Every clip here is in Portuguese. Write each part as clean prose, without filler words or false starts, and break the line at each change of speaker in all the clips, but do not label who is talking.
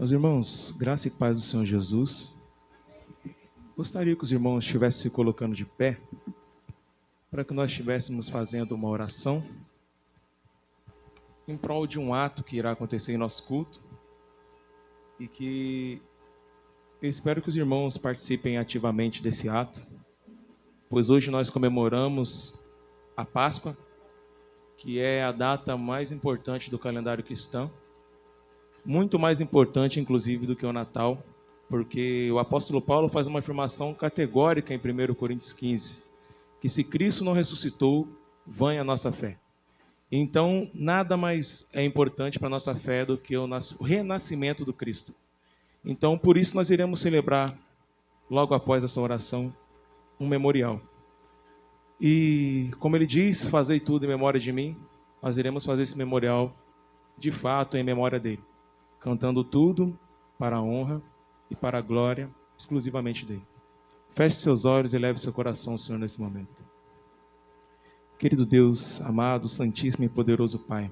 Meus irmãos, graça e paz do Senhor Jesus. Gostaria que os irmãos estivessem se colocando de pé para que nós estivéssemos fazendo uma oração em prol de um ato que irá acontecer em nosso culto e que eu espero que os irmãos participem ativamente desse ato, pois hoje nós comemoramos a Páscoa, que é a data mais importante do calendário cristão, muito mais importante, inclusive, do que o Natal, porque o apóstolo Paulo faz uma afirmação categórica em 1 Coríntios 15, que se Cristo não ressuscitou, vã é a nossa fé. Então, nada mais é importante para a nossa fé do que o renascimento do Cristo. Então, por isso nós iremos celebrar, logo após essa oração, um memorial. E, como ele diz, fazei tudo em memória de mim, nós iremos fazer esse memorial, de fato, em memória dele, cantando tudo para a honra e para a glória exclusivamente dele. Feche seus olhos e leve seu coração ao Senhor nesse momento. Querido Deus, amado, santíssimo e poderoso Pai,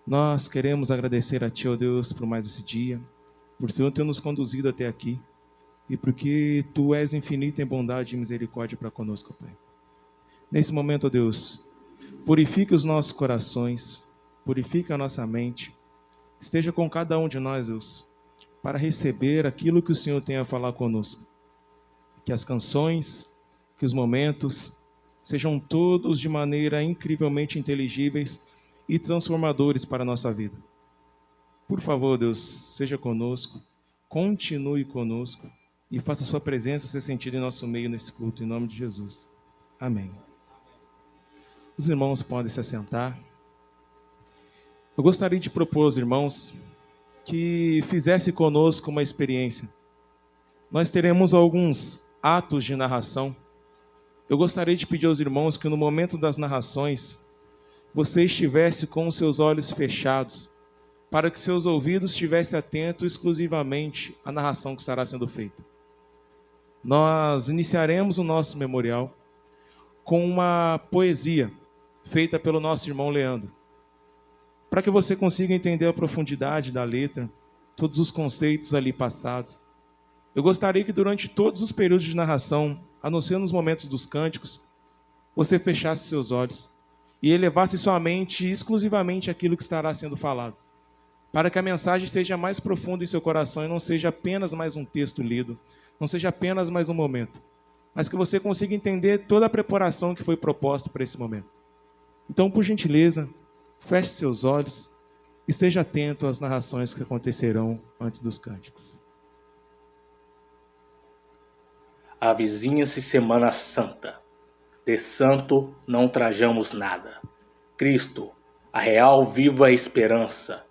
nós queremos agradecer a Ti, ó Deus, por mais esse dia, por Senhor ter nos conduzido até aqui e porque Tu és infinito em bondade e misericórdia para conosco, Pai. Nesse momento, ó Deus, purifica os nossos corações, purifica a nossa mente, esteja com cada um de nós, Deus, para receber aquilo que o Senhor tem a falar conosco. Que as canções, que os momentos sejam todos de maneira incrivelmente inteligíveis e transformadores para a nossa vida. Por favor, Deus, seja conosco, continue conosco e faça a sua presença ser sentida em nosso meio nesse culto, em nome de Jesus. Amém. Os irmãos podem se assentar. Eu gostaria de propor aos irmãos que fizesse conosco uma experiência. Nós teremos alguns atos de narração. Eu gostaria de pedir aos irmãos que no momento das narrações, você estivesse com os seus olhos fechados, para que seus ouvidos estivessem atentos exclusivamente à narração que estará sendo feita. Nós iniciaremos o nosso memorial com uma poesia feita pelo nosso irmão Leandro. Para que você consiga entender a profundidade da letra, todos os conceitos ali passados. Eu gostaria que durante todos os períodos de narração, a não ser nos momentos dos cânticos, você fechasse seus olhos e elevasse sua mente exclusivamente àquilo que estará sendo falado, para que a mensagem esteja mais profunda em seu coração e não seja apenas mais um texto lido, não seja apenas mais um momento, mas que você consiga entender toda a preparação que foi proposta para esse momento. Então, por gentileza, feche seus olhos e esteja atento às narrações que acontecerão antes dos cânticos.
Avizinha-se Semana Santa. De santo não trajamos nada. Cristo, a real viva esperança,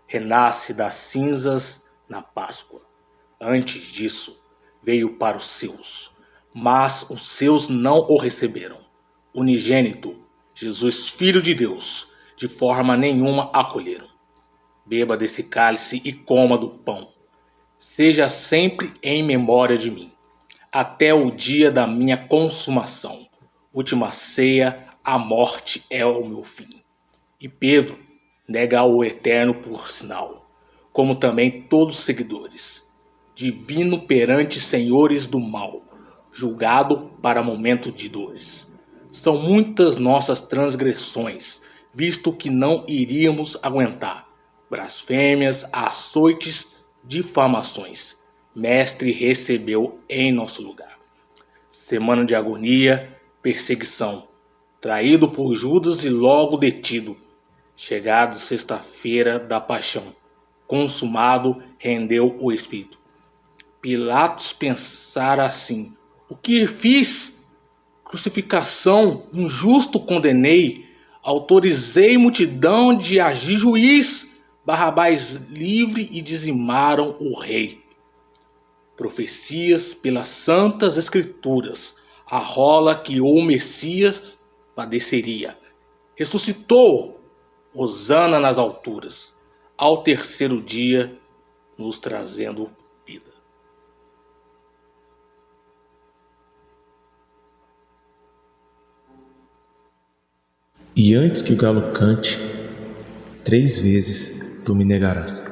renasce das cinzas na Páscoa. Antes disso, veio para os seus, mas os seus não o receberam. Unigênito, Jesus, Filho de Deus, de forma nenhuma acolheram. Beba desse cálice e coma do pão. Seja sempre em memória de mim, até o dia da minha consumação. Última ceia, a morte é o meu fim. E Pedro nega o eterno por sinal, como também todos os seguidores. Divino perante senhores do mal, julgado para momento de dores. São muitas nossas transgressões, visto que não iríamos aguentar. Blasfêmias, açoites, difamações. Mestre recebeu em nosso lugar. Semana de agonia, perseguição. Traído por Judas e logo detido. Chegado sexta-feira da paixão. Consumado, rendeu o espírito. Pilatos pensara assim: o que fiz? Crucificação, injusto condenei. Autorizei multidão de agir juiz. Barrabás livre e dizimaram o rei. Profecias pelas santas escrituras, a rola que o Messias padeceria. Ressuscitou, hosana nas alturas, ao terceiro dia nos trazendo vida.
E antes que o galo cante, 3 vezes tu me negarás.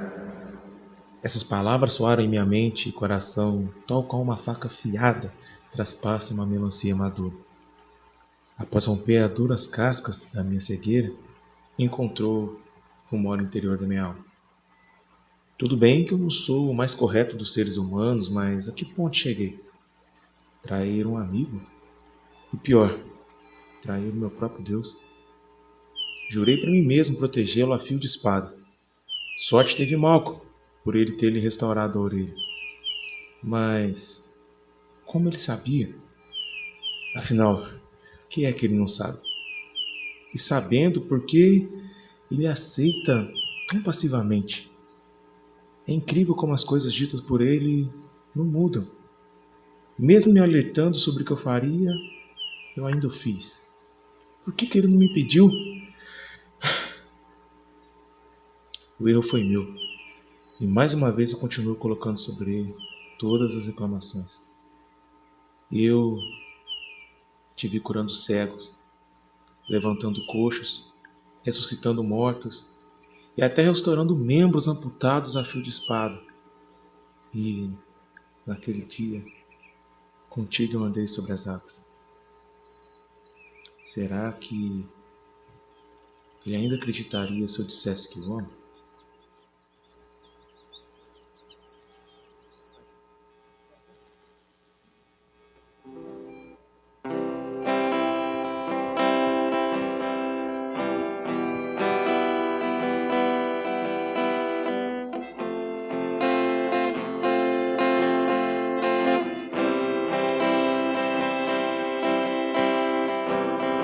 Essas palavras soaram em minha mente e coração, tal qual uma faca afiada traspassa uma melancia madura. Após romper as duras cascas da minha cegueira, encontrou o moro interior da minha alma. Tudo bem que eu não sou o mais correto dos seres humanos, mas a que ponto cheguei? Trair um amigo? E pior, trair o meu próprio Deus. Jurei para mim mesmo protegê-lo a fio de espada. Sorte teve Malco, por ele ter lhe restaurado a orelha. Mas como ele sabia? Afinal, o que é que ele não sabe? E sabendo por que ele aceita tão passivamente? É incrível como as coisas ditas por ele não mudam. Mesmo me alertando sobre o que eu faria, eu ainda o fiz. Por que ele não me pediu? O erro foi meu. E mais uma vez eu continuo colocando sobre ele todas as reclamações. Eu te vi curando cegos, levantando coxos, ressuscitando mortos e até restaurando membros amputados a fio de espada. E naquele dia, contigo eu andei sobre as águas. Será que ele ainda acreditaria se eu dissesse que o amo?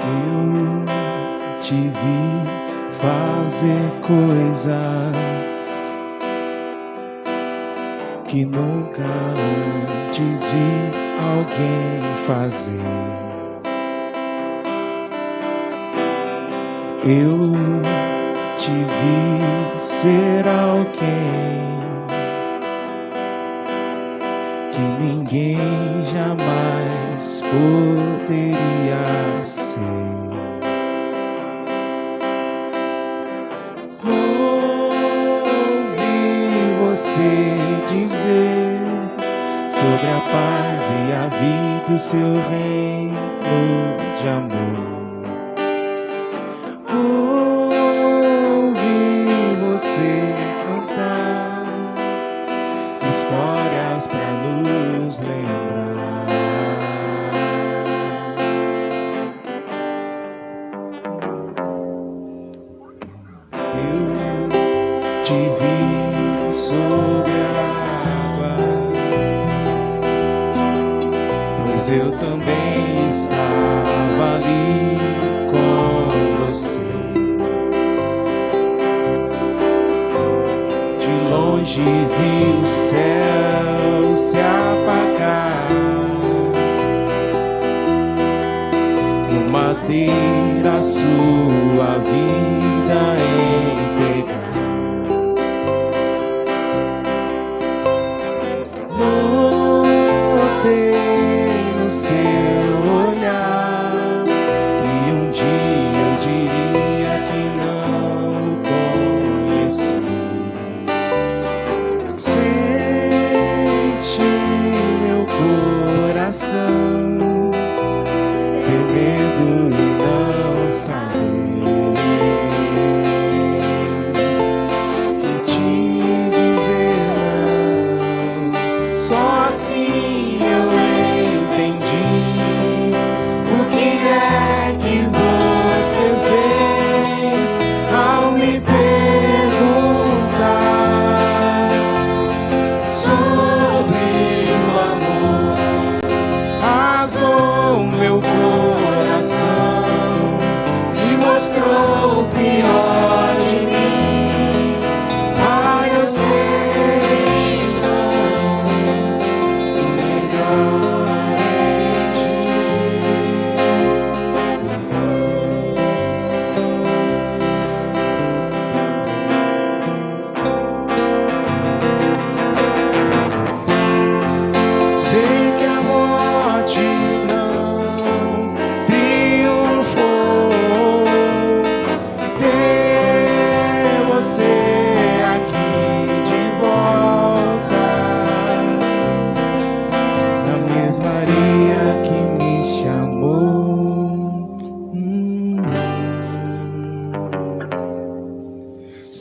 Eu te vi fazer coisas que nunca antes vi alguém fazer. Eu te vi ser alguém que ninguém jamais poderia ser. Ouvi você dizer sobre a paz e a vida, o seu reino de amor. Ouvi você cantar histórias pra nos lembrar. Eu te vi sobre a água, pois eu também estava ali com você. De longe vi o céu se apagar, no madeira sua vida entregar. Notei no seu olhar que um dia eu diria que não o conheci. Sente meu coração ter medo e não saber.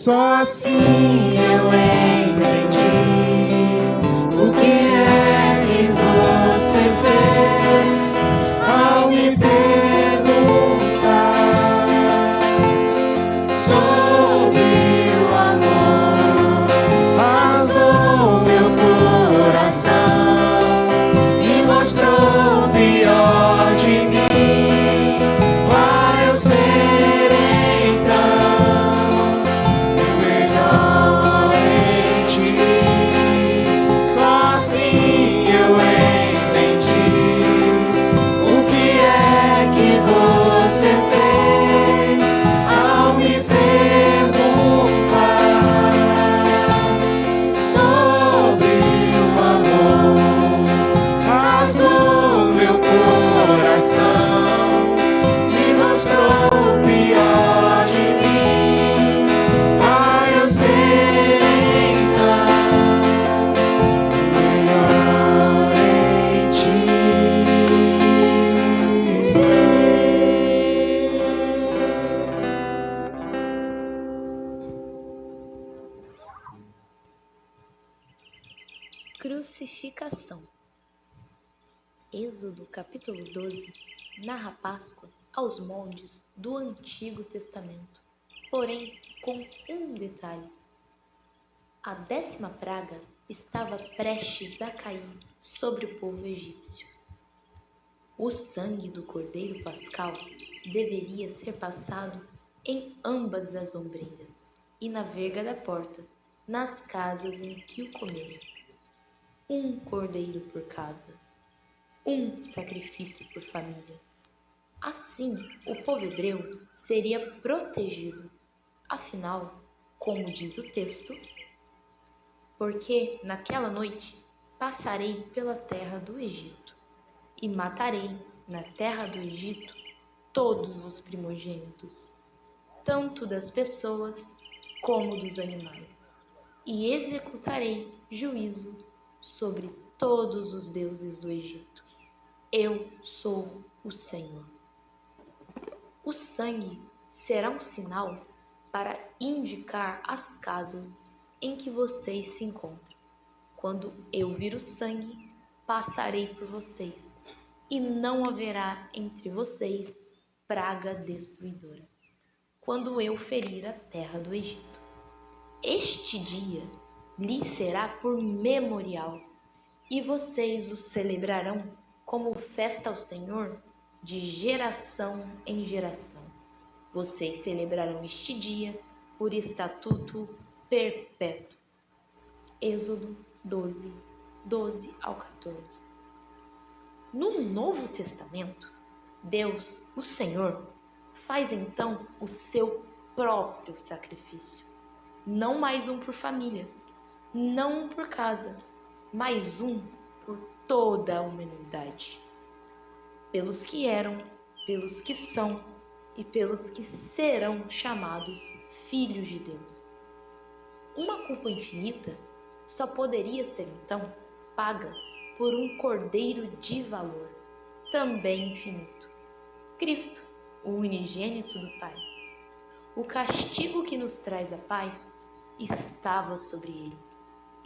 Só assim eu entendi o que é que você fez ao me perguntar sobre o amor. Rasgou meu coração e mostrou o pior de mim para eu ser então o melhor em ti. Só assim eu entendi o que é que você fez ao me perguntar sobre o amor. Rasgou meu coração e mostrou o pior de mim para eu ser então o melhor em ti.
Crucificação. Êxodo capítulo 12 narra a Páscoa aos moldes do Antigo Testamento, porém com um detalhe. A 10ª praga estava prestes a cair sobre o povo egípcio. O sangue do cordeiro pascal deveria ser passado em ambas as ombreiras e na verga da porta, nas casas em que o comeram. Um cordeiro por casa, um sacrifício por família. Assim, o povo hebreu seria protegido. Afinal, como diz o texto, porque naquela noite passarei pela terra do Egito e matarei na terra do Egito todos os primogênitos, tanto das pessoas como dos animais, e executarei juízo sobre todos os deuses do Egito. Eu sou o Senhor. O sangue será um sinal para indicar as casas em que vocês se encontram. Quando eu vir o sangue, passarei por vocês, e não haverá entre vocês praga destruidora, quando eu ferir a terra do Egito. Este dia lhes será por memorial, e vocês o celebrarão como festa ao Senhor de geração em geração. Vocês celebrarão este dia por estatuto perpétuo. Êxodo 12, 12 ao 14. No Novo Testamento, Deus, o Senhor, faz então o seu próprio sacrifício. Não mais um por família, não um por casa, mas um por toda a humanidade. Pelos que eram, pelos que são e pelos que serão chamados filhos de Deus. Uma culpa infinita só poderia ser então paga por um cordeiro de valor, também infinito. Cristo, o unigênito do Pai. O castigo que nos traz a paz estava sobre ele,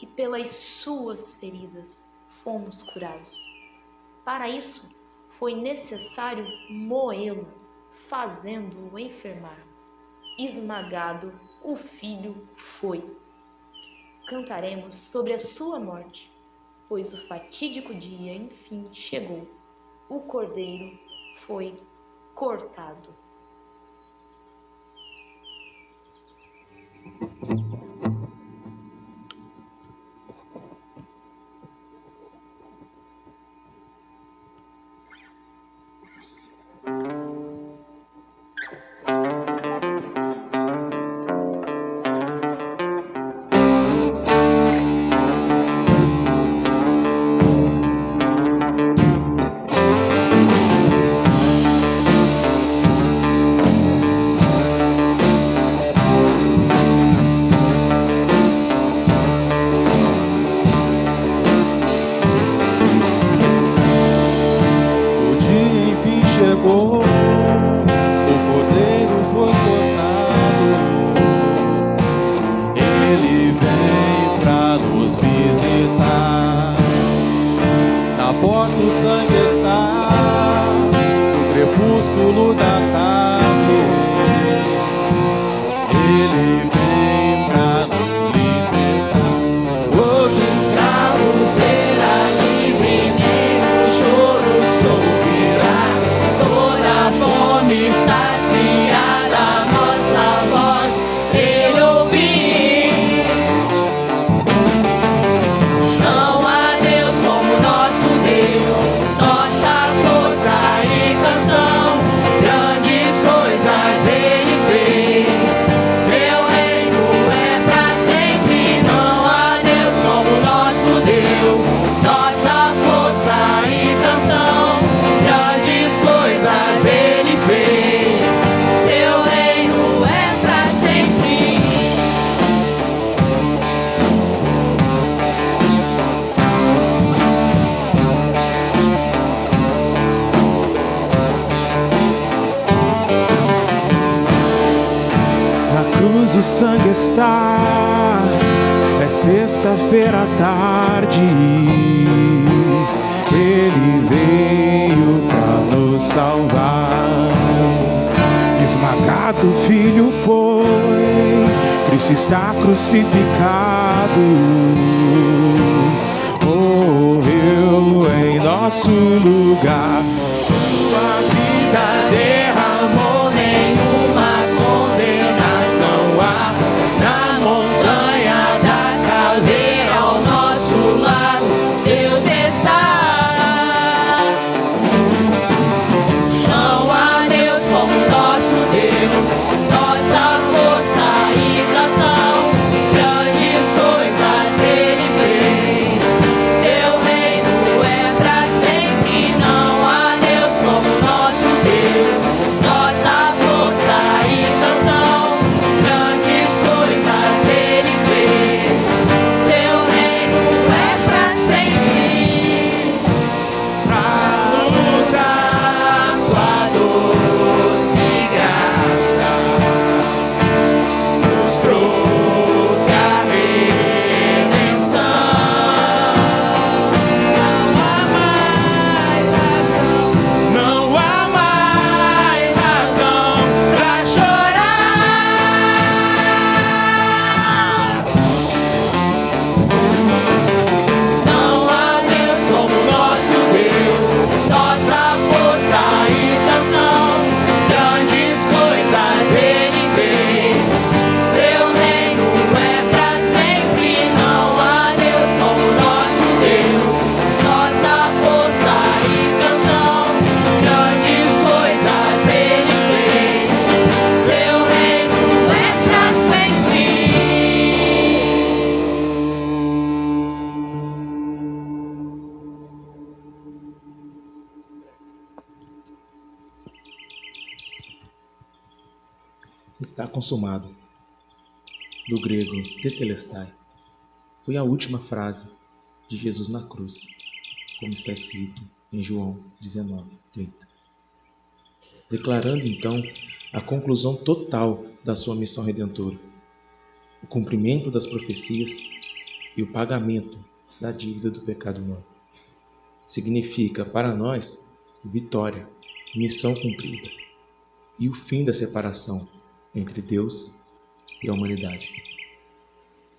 e pelas suas feridas fomos curados. Para isso, foi necessário moê-lo, fazendo-o enfermar. Esmagado, o Filho foi. Cantaremos sobre a sua morte, pois o fatídico dia, enfim, chegou. O cordeiro foi cortado.
Ele vem pra nos visitar. Na porta o sangue está, no crepúsculo da tarde. Ele vem pra nos libertar. Todo escravo será livre, nem o choro souvirá. Toda fome saciada, nossa voz Ele ouvir. Não há Deus como nosso Deus, nossa força e canção. Grandes coisas Ele fez, seu reino é pra sempre. Não há Deus como nosso Deus, nossa força e canção. Grandes coisas Ele fez, seu reino é pra sempre. Na cruz o sangue está, é sexta-feira à tarde. Ele veio pra nos salvar. Esmagado o filho foi, Cristo está crucificado. Morreu em nosso lugar. Sua vida derramou, nenhuma condenação há. Na montanha da caveira ao nosso lado Deus está. Não há Deus como nosso Deus, nossa força e canção. Grandes coisas Ele fez, seu reino é pra sempre. Não há Deus como nosso Deus, nossa força e canção. Grandes coisas Ele fez, seu reino é pra sempre. Pra nos dar sua doce graça, nos trouxe a redenção. Não há mais razão pra chorar. Não há Deus como nosso Deus, nossa força e canção. Grandes coisas Ele fez, seu reino é pra sempre. Não há Deus como nosso Deus, nossa força e canção. Grandes coisas Ele fez, seu reino é pra sempre.
Está consumado, do grego tetelestai, foi a última frase de Jesus na cruz, como está escrito em João 19:30. Declarando então a conclusão total da sua missão redentora, o cumprimento das profecias e o pagamento da dívida do pecado humano. Significa para nós vitória, missão cumprida e o fim da separação entre Deus e a humanidade.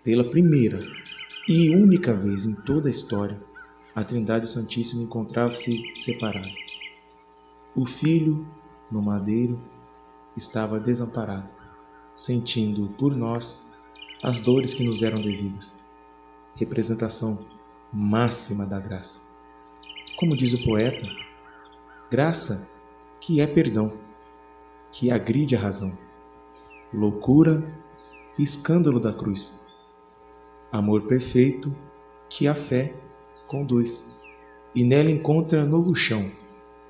Pela primeira e única vez em toda a história, a Trindade Santíssima encontrava-se separada. O Filho, no madeiro, estava desamparado, sentindo por nós as dores que nos eram devidas. Representação máxima da graça. Como diz o poeta, graça que é perdão, que agride a razão, loucura e escândalo da cruz, amor perfeito que a fé conduz, e nela encontra novo chão,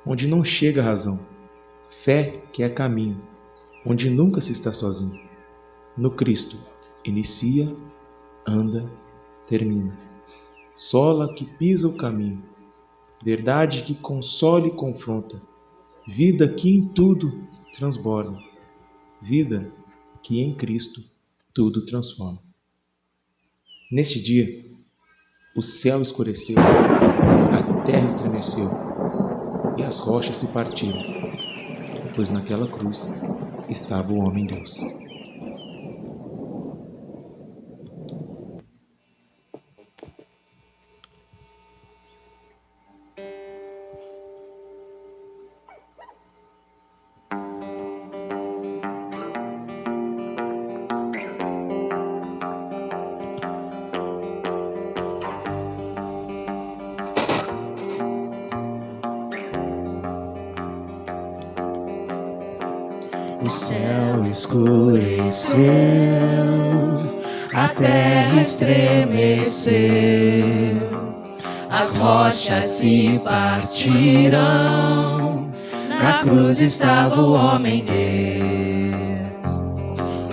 onde não chega a razão, fé que é caminho, onde nunca se está sozinho. No Cristo inicia, anda, termina. Sola que pisa o caminho, verdade que consola e confronta, vida que em tudo transborda, vida que em Cristo tudo transforma. Neste dia, o céu escureceu, a terra estremeceu e as rochas se partiram, pois naquela cruz estava o homem-Deus.
O céu escureceu, a terra estremeceu, as rochas se partiram, na cruz estava o homem-Deus.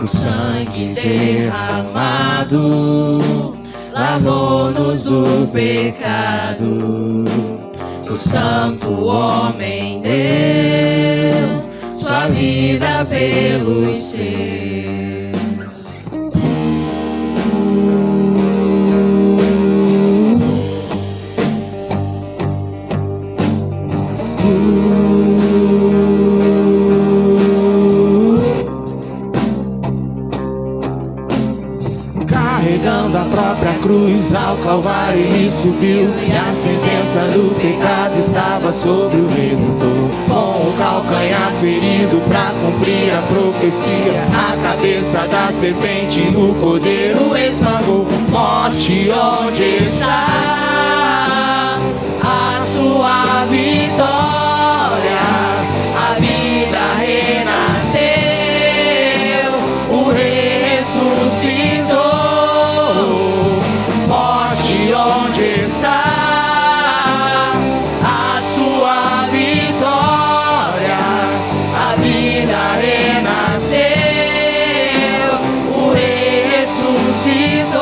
O sangue derramado lavou-nos do pecado, o santo homem deu sua vida pelos seus. Carregando a própria cruz ao Calvário ele subiu, e a sentença do pecado estava sobre o Redentor. Com o calcanhar ferido pra cumprir a profecia, a cabeça da serpente o cordeiro esmagou. Morte, onde está a sua vitória? A vida renasceu, o Rei ressuscitou. Morte, onde está a sua vitória? A vida renasceu, o Rei ressuscitou.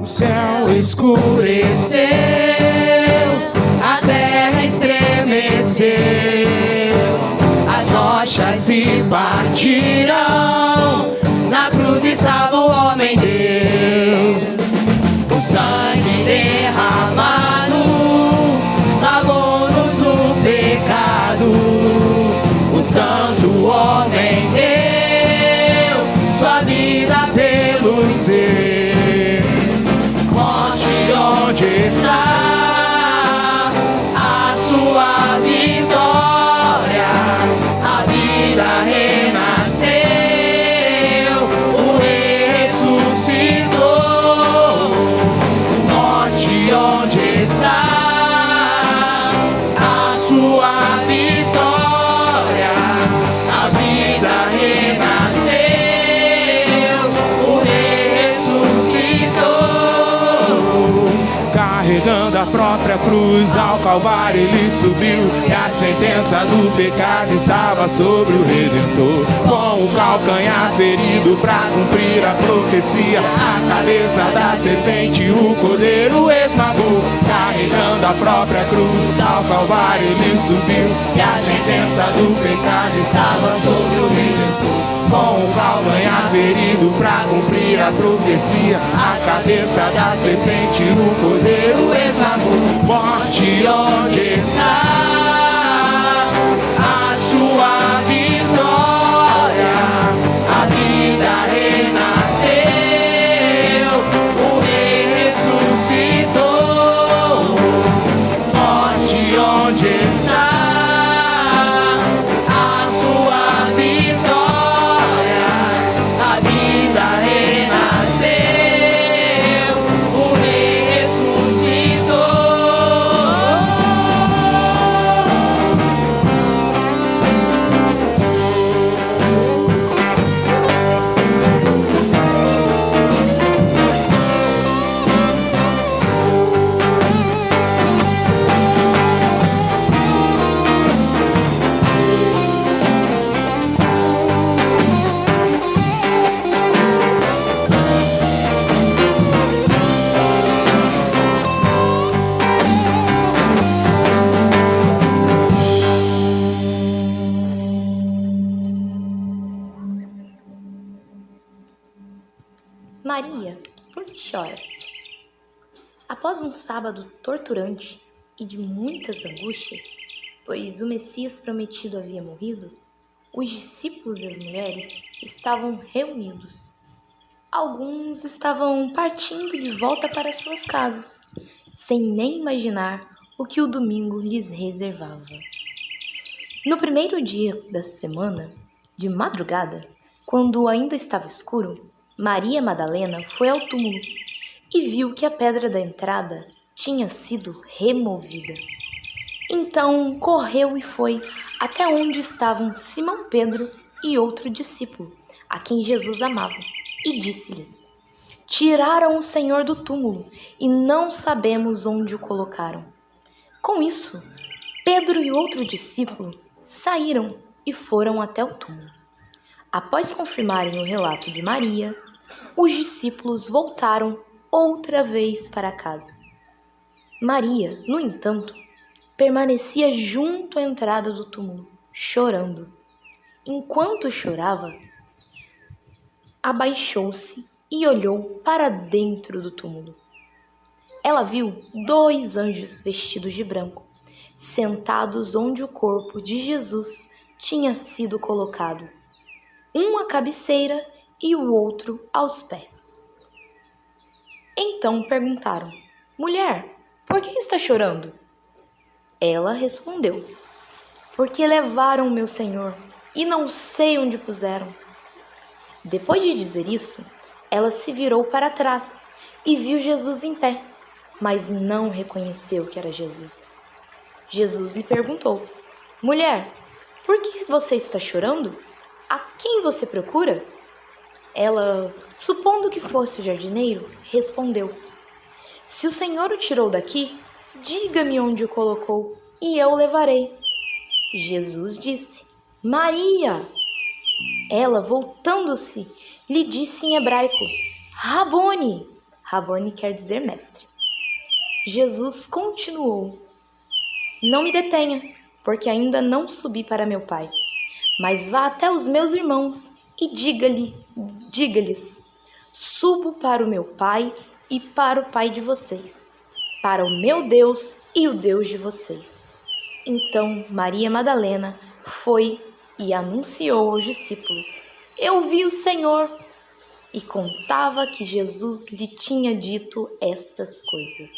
O céu escureceu, a terra estremeceu, as rochas se partiram, na cruz estava o homem-Deus. O sangue derramado lavou-nos do pecado, o santo homem deu sua vida pelos seus. Morte, onde está a sua vitória? A vida renasceu, o Rei ressuscitou. Morte, onde está a sua vitória? A vida renasceu, o Rei ressuscitou. Carregando a própria cruz ao Calvário ele subiu, e a sentença do pecado estava sobre o Redentor. Com o calcanhar ferido pra cumprir a profecia, a cabeça da serpente o cordeiro esmagou. Carregando a própria cruz ao Calvário ele subiu, e a sentença do pecado estava sobre o Redentor. Com o calcanhar ferido pra cumprir a profecia, a cabeça da serpente o cordeiro esmagou. Morte, onde está a sua vitória? A vida renasceu, o Rei ressuscitou. Morte, onde está a sua vitória? A vida renasceu, o Rei ressuscitou.
Maria, por que choras? Após um sábado torturante e de muitas angústias, pois o Messias prometido havia morrido, os discípulos e as mulheres estavam reunidos. Alguns estavam partindo de volta para suas casas, sem nem imaginar o que o domingo lhes reservava. No primeiro dia da semana, de madrugada, quando ainda estava escuro, Maria Madalena foi ao túmulo e viu que a pedra da entrada tinha sido removida. Então correu e foi até onde estavam Simão Pedro e outro discípulo, a quem Jesus amava, e disse-lhes: Tiraram o Senhor do túmulo e não sabemos onde o colocaram. Com isso, Pedro e outro discípulo saíram e foram até o túmulo. Após confirmarem o relato de Maria, os discípulos voltaram outra vez para casa. Maria, no entanto, permanecia junto à entrada do túmulo, chorando. Enquanto chorava, abaixou-se e olhou para dentro do túmulo. Ela viu 2 anjos vestidos de branco, sentados onde o corpo de Jesus tinha sido colocado, um à cabeceira e o outro aos pés. Então perguntaram: Mulher, por que está chorando? Ela respondeu: Porque levaram meu Senhor e não sei onde puseram. Depois de dizer isso, ela se virou para trás e viu Jesus em pé, mas não reconheceu que era Jesus. Jesus lhe perguntou: Mulher, por que você está chorando? A quem você procura? Ela, supondo que fosse o jardineiro, respondeu: Se o Senhor o tirou daqui, diga-me onde o colocou e eu o levarei. Jesus disse: Maria! Ela, voltando-se, lhe disse em hebraico: Rabone! Rabone quer dizer mestre. Jesus continuou: Não me detenha, porque ainda não subi para meu Pai. Mas vá até os meus irmãos e diga-lhes: Subo para o meu Pai e para o Pai de vocês, para o meu Deus e o Deus de vocês. Então Maria Madalena foi e anunciou aos discípulos: Eu vi o Senhor! E contava que Jesus lhe tinha dito estas coisas.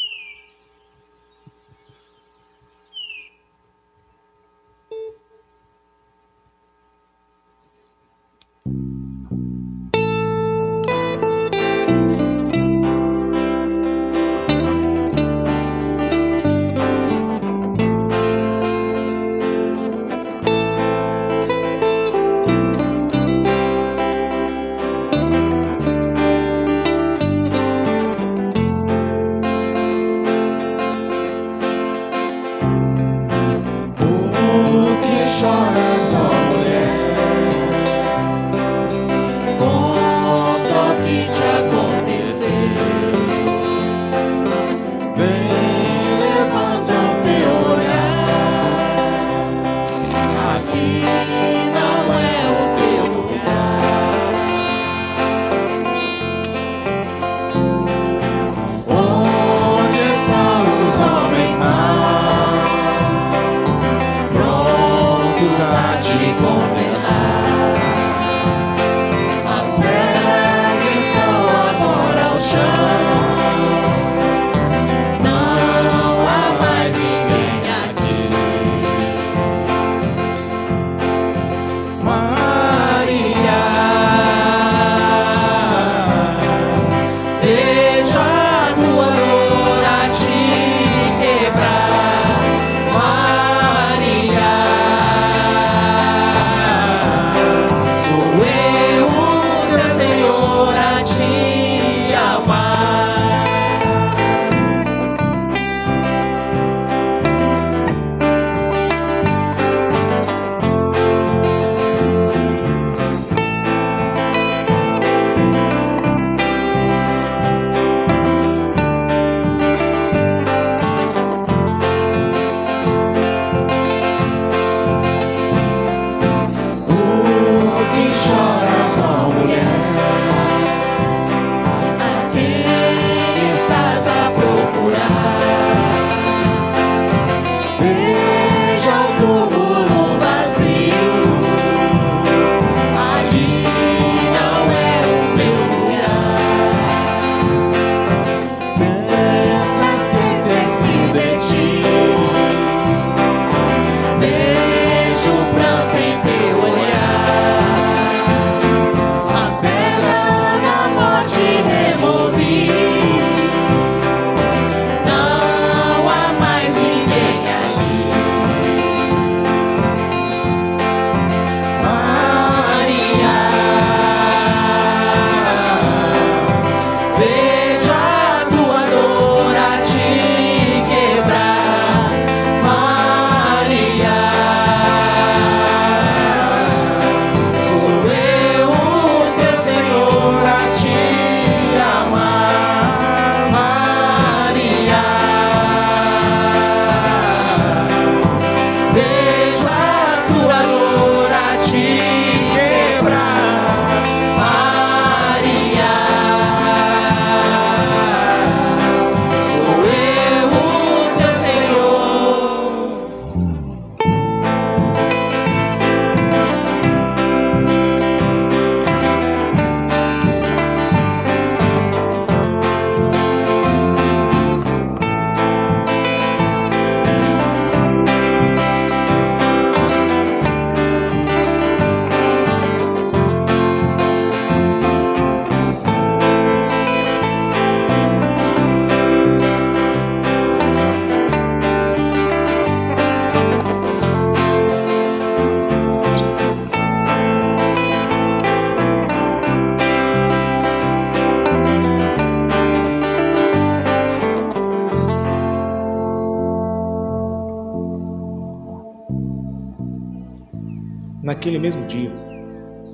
Naquele mesmo dia,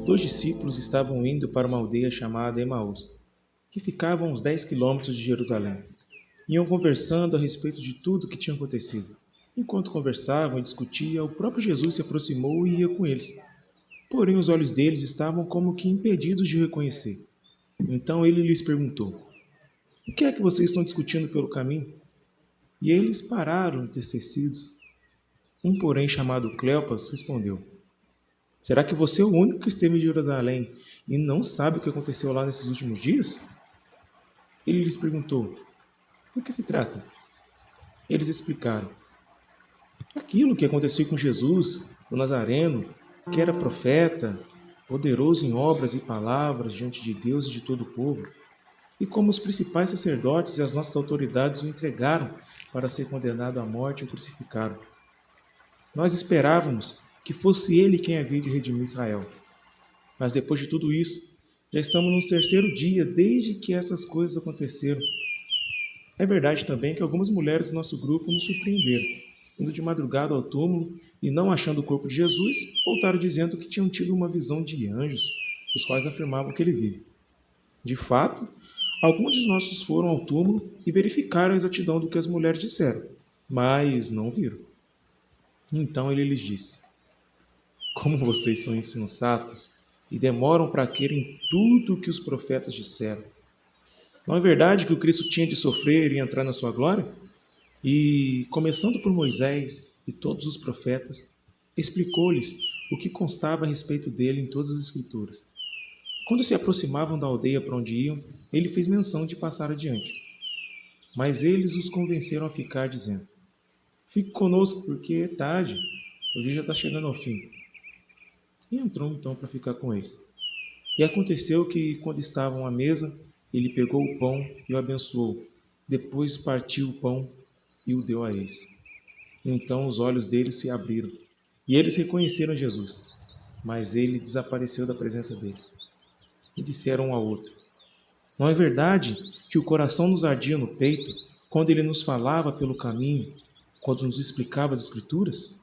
2 discípulos estavam indo para uma aldeia chamada Emaús, que ficava a uns 10 quilômetros de Jerusalém. Iam conversando a respeito de tudo o que tinha acontecido. Enquanto conversavam e discutiam, o próprio Jesus se aproximou e ia com eles. Porém, os olhos deles estavam como que impedidos de reconhecer. Então ele lhes perguntou: o que é que vocês estão discutindo pelo caminho? E eles pararam entristecidos. Um, porém, chamado Cleopas, respondeu: será que você é o único que esteve em Jerusalém e não sabe o que aconteceu lá nesses últimos dias? Ele lhes perguntou: do que se trata? Eles explicaram: aquilo que aconteceu com Jesus, o Nazareno, que era profeta, poderoso em obras e palavras diante de Deus e de todo o povo, e como os principais sacerdotes e as nossas autoridades o entregaram para ser condenado à morte e o crucificaram. Nós esperávamos que fosse ele quem havia de redimir Israel. Mas depois de tudo isso, já estamos no 3º dia desde que essas coisas aconteceram. É verdade também que algumas mulheres do nosso grupo nos surpreenderam, indo de madrugada ao túmulo e, não achando o corpo de Jesus, voltaram dizendo que tinham tido uma visão de anjos, os quais afirmavam que ele vive. De fato, alguns de nossos foram ao túmulo e verificaram a exatidão do que as mulheres disseram, mas não viram. Então ele lhes disse: como vocês são insensatos e demoram para crer em tudo o que os profetas disseram. Não é verdade que o Cristo tinha de sofrer e entrar na sua glória? E, começando por Moisés e todos os profetas, explicou-lhes o que constava a respeito dele em todas as Escrituras. Quando se aproximavam da aldeia para onde iam, ele fez menção de passar adiante. Mas eles os convenceram a ficar, dizendo: fique conosco, porque é tarde, o dia já está chegando ao fim. E entrou então para ficar com eles. E aconteceu que, quando estavam à mesa, ele pegou o pão e o abençoou. Depois partiu o pão e o deu a eles. Então os olhos deles se abriram, e eles reconheceram Jesus. Mas ele desapareceu da presença deles. E disseram um ao outro: não é verdade que o coração nos ardia no peito, quando ele nos falava pelo caminho, quando nos explicava as Escrituras?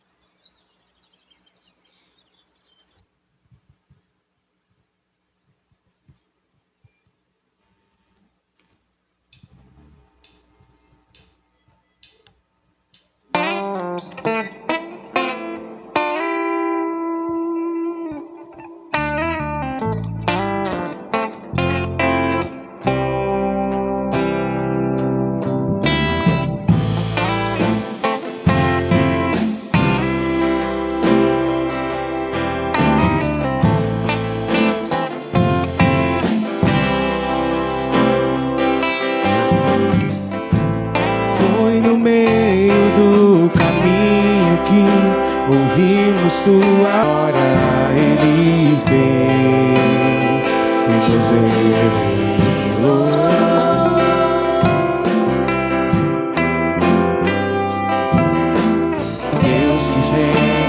Ouvimos tua hora, ele fez e nos revelou. Deus que se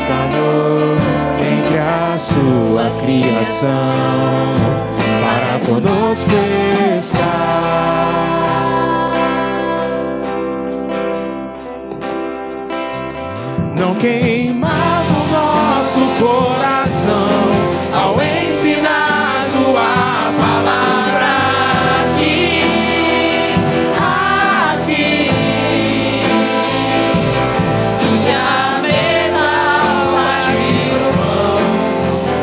encarnou entre a sua criação, para conosco estar. Não queimava o nosso coração ao ensinar sua palavra aqui. E a mesa ao partir o pão,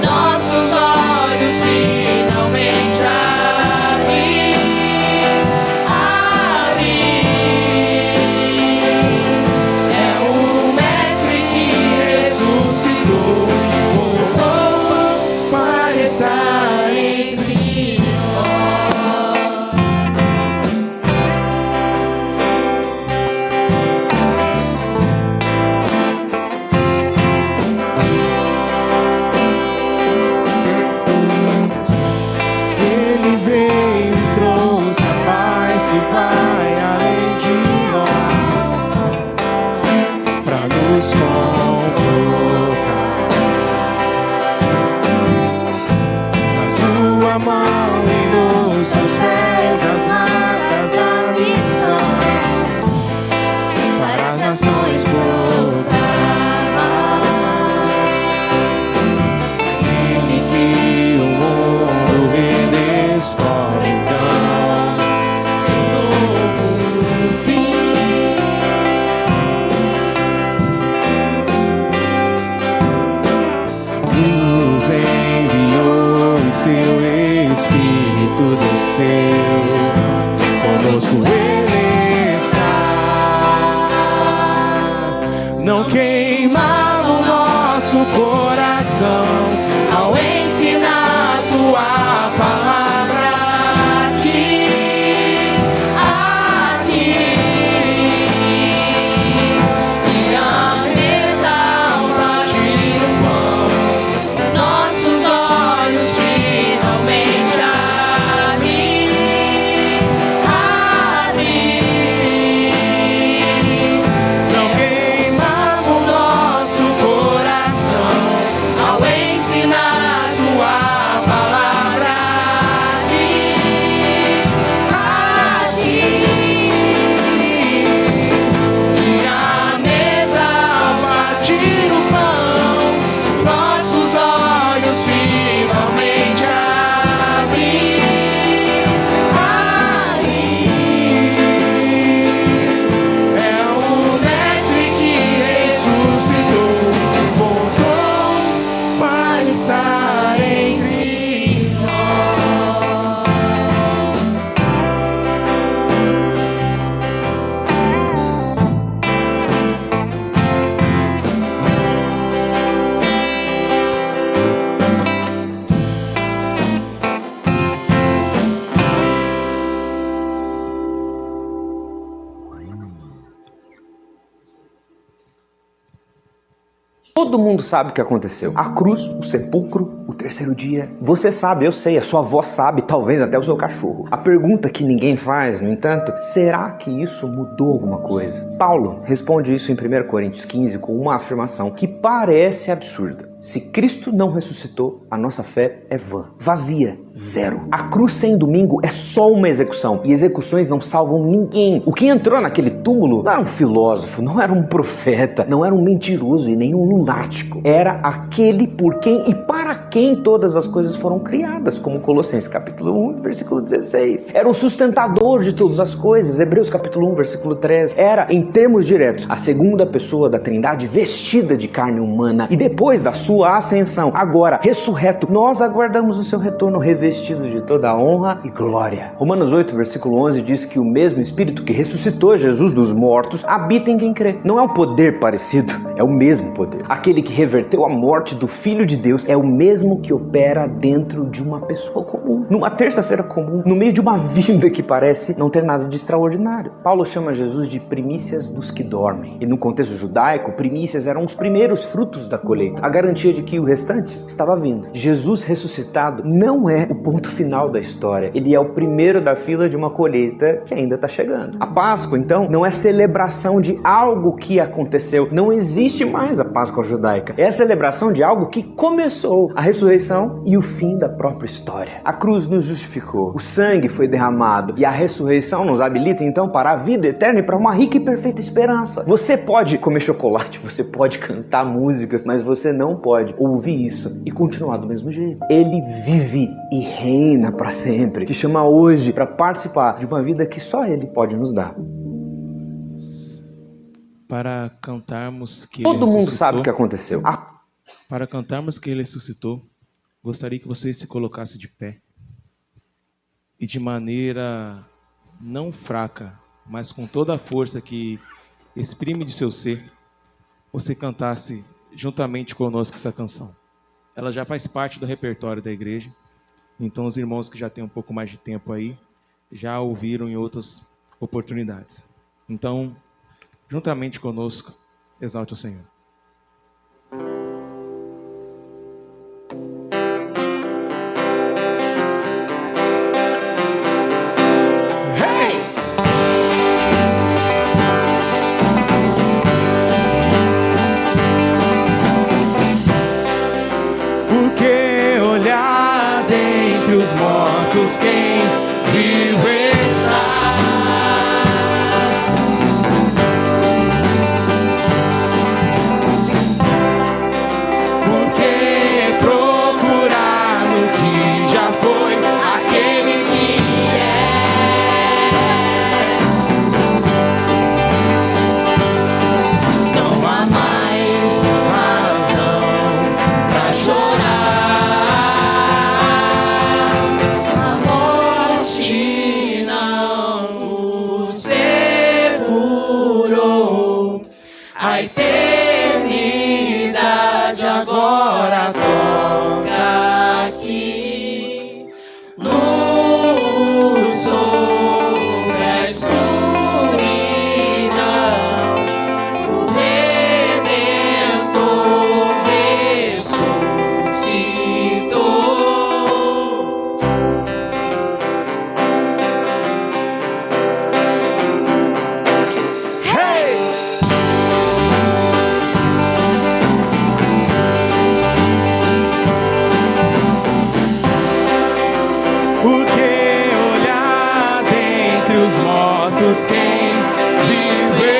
nossos olhos finalmente abriram. É o Mestre que venceu, conosco Ele está. Não queima o nosso coração ao ensinar Sua palavra aqui. E a mesa ao partir o pão, nossos olhos finalmente abrem. Não queimamos o nosso coração ao ensinar Sua palavra aqui. E a mesa ao partir o pão, nossos olhos finalmente abrem. É o Mestre que ressuscitou, voltou para estar entre nós.
Todo mundo sabe o que aconteceu. A cruz, o sepulcro, o terceiro dia. Você sabe, eu sei, a sua avó sabe, talvez até o seu cachorro. A pergunta que ninguém faz, no entanto, será que isso mudou alguma coisa? Paulo responde isso em 1 Coríntios 15 com uma afirmação que parece absurda. Se Cristo não ressuscitou, a nossa fé é vã, vazia, zero. A cruz sem domingo é só uma execução, e execuções não salvam ninguém. O que entrou naquele túmulo não era um filósofo, não era um profeta, não era um mentiroso e nem um lunático. Era aquele por quem e para quem todas as coisas foram criadas, como Colossenses capítulo 1, versículo 16. Era o sustentador de todas as coisas, Hebreus capítulo 1, versículo 13. Era, em termos diretos, a segunda pessoa da Trindade vestida de carne humana, e depois da sua ascensão, agora ressurreto, nós aguardamos o seu retorno revestido de toda a honra e glória. Romanos 8, versículo 11 diz que o mesmo Espírito que ressuscitou Jesus dos mortos habita em quem crê. Não é um poder parecido, é o mesmo poder. Aquele que reverteu a morte do Filho de Deus é o mesmo que opera dentro de uma pessoa comum, numa terça-feira comum, no meio de uma vida que parece não ter nada de extraordinário. Paulo chama Jesus de primícias dos que dormem. E no contexto judaico, primícias eram os primeiros frutos da colheita, a garantia de que o restante estava vindo. Jesus ressuscitado não é o ponto final da história. Ele é o primeiro da fila de uma colheita que ainda está chegando. A Páscoa, então, não é celebração de algo que aconteceu. Não existe mais a Páscoa judaica. É a celebração de algo que começou. A ressurreição e o fim da própria história. A cruz nos justificou. O sangue foi derramado. E a ressurreição nos habilita, então, para a vida eterna e para uma rica e perfeita esperança. Você pode comer chocolate, você pode cantar músicas, mas você não pode ouvir isso e continuar do mesmo jeito. Ele vive e reina para sempre. Te chama hoje para participar de uma vida que só Ele pode nos dar.
Para cantarmos que
Todo
Ele
mundo
ressuscitou,
sabe o que aconteceu.
Para cantarmos que Ele ressuscitou, gostaria que você se colocasse de pé e de maneira não fraca, mas com toda a força que exprime de seu ser, você cantasse juntamente conosco essa canção. Ela já faz parte do repertório da igreja, então os irmãos que já têm um pouco mais de tempo aí, já ouviram em outras oportunidades. Então, juntamente conosco, exalte o Senhor.
Quem vive está. os mortos quem viverá.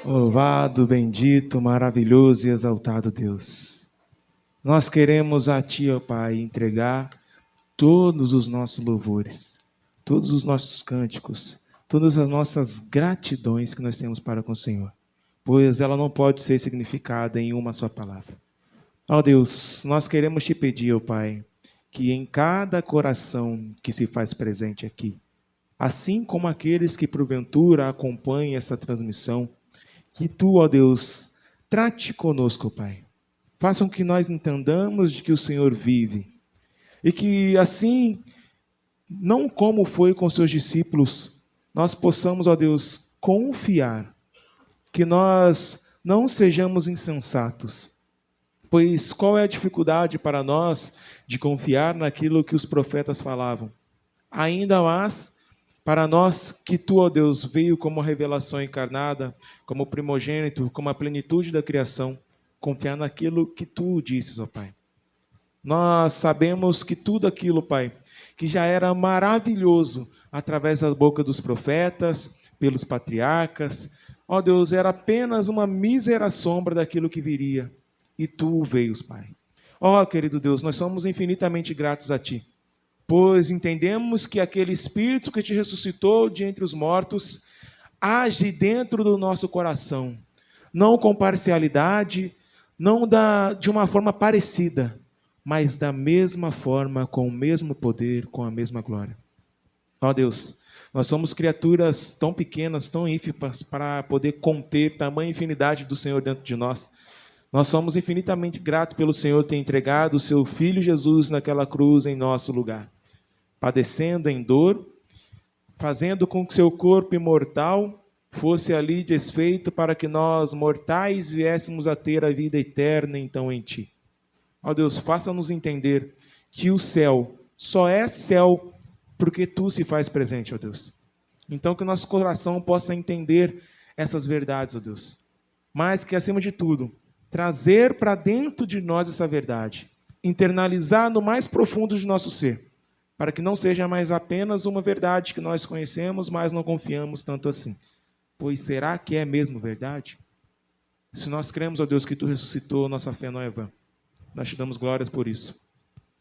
Louvado, bendito, maravilhoso e exaltado Deus. Nós queremos a Ti, ó Pai, entregar todos os nossos louvores, todos os nossos cânticos, todas as nossas gratidões que nós temos para com o Senhor, pois ela não pode ser significada em uma só palavra. Ó Deus, nós queremos Te pedir, ó Pai, que em cada coração que se faz presente aqui, assim como aqueles que porventura acompanham essa transmissão, que Tu, ó Deus, trate conosco, Pai. Faça com que nós entendamos de que o Senhor vive. E que assim, não como foi com seus discípulos, nós possamos, ó Deus, confiar. Que nós não sejamos insensatos. Pois qual é a dificuldade para nós de confiar naquilo que os profetas falavam? Ainda mais para nós que Tu, ó Deus, veio como revelação encarnada, como primogênito, como a plenitude da criação, confiar naquilo que Tu disses, ó Pai. Nós sabemos que tudo aquilo, Pai, que já era maravilhoso através da boca dos profetas, pelos patriarcas, ó Deus, era apenas uma mísera sombra daquilo que viria. E Tu veio, Pai. Ó, querido Deus, nós somos infinitamente gratos a Ti, pois entendemos que aquele Espírito que Te ressuscitou de entre os mortos age dentro do nosso coração, não com parcialidade, não de uma forma parecida, mas da mesma forma, com o mesmo poder, com a mesma glória. Ó Deus, nós somos criaturas tão pequenas, tão ínfimas, para poder conter tamanha infinidade do Senhor dentro de nós. Nós somos infinitamente gratos pelo Senhor ter entregado o Seu Filho Jesus naquela cruz em nosso lugar, padecendo em dor, fazendo com que Seu corpo imortal fosse ali desfeito para que nós, mortais, viéssemos a ter a vida eterna, então, em Ti. Ó Deus, faça-nos entender que o céu só é céu porque Tu se faz presente, ó Deus. Então, que o nosso coração possa entender essas verdades, ó Deus. Mas que, acima de tudo, trazer para dentro de nós essa verdade, internalizar no mais profundo de nosso ser, para que não seja mais apenas uma verdade que nós conhecemos, mas não confiamos tanto assim. Pois será que é mesmo verdade? Se nós cremos, ó Deus, que Tu ressuscitou, nossa fé não é vã. Nós Te damos glórias por isso.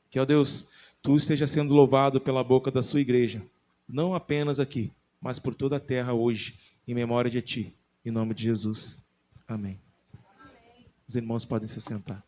Que, ó Deus, Tu esteja sendo louvado pela boca da Sua igreja, não apenas aqui, mas por toda a terra hoje, em memória de Ti. Em nome de Jesus. Amém. Os irmãos podem se sentar.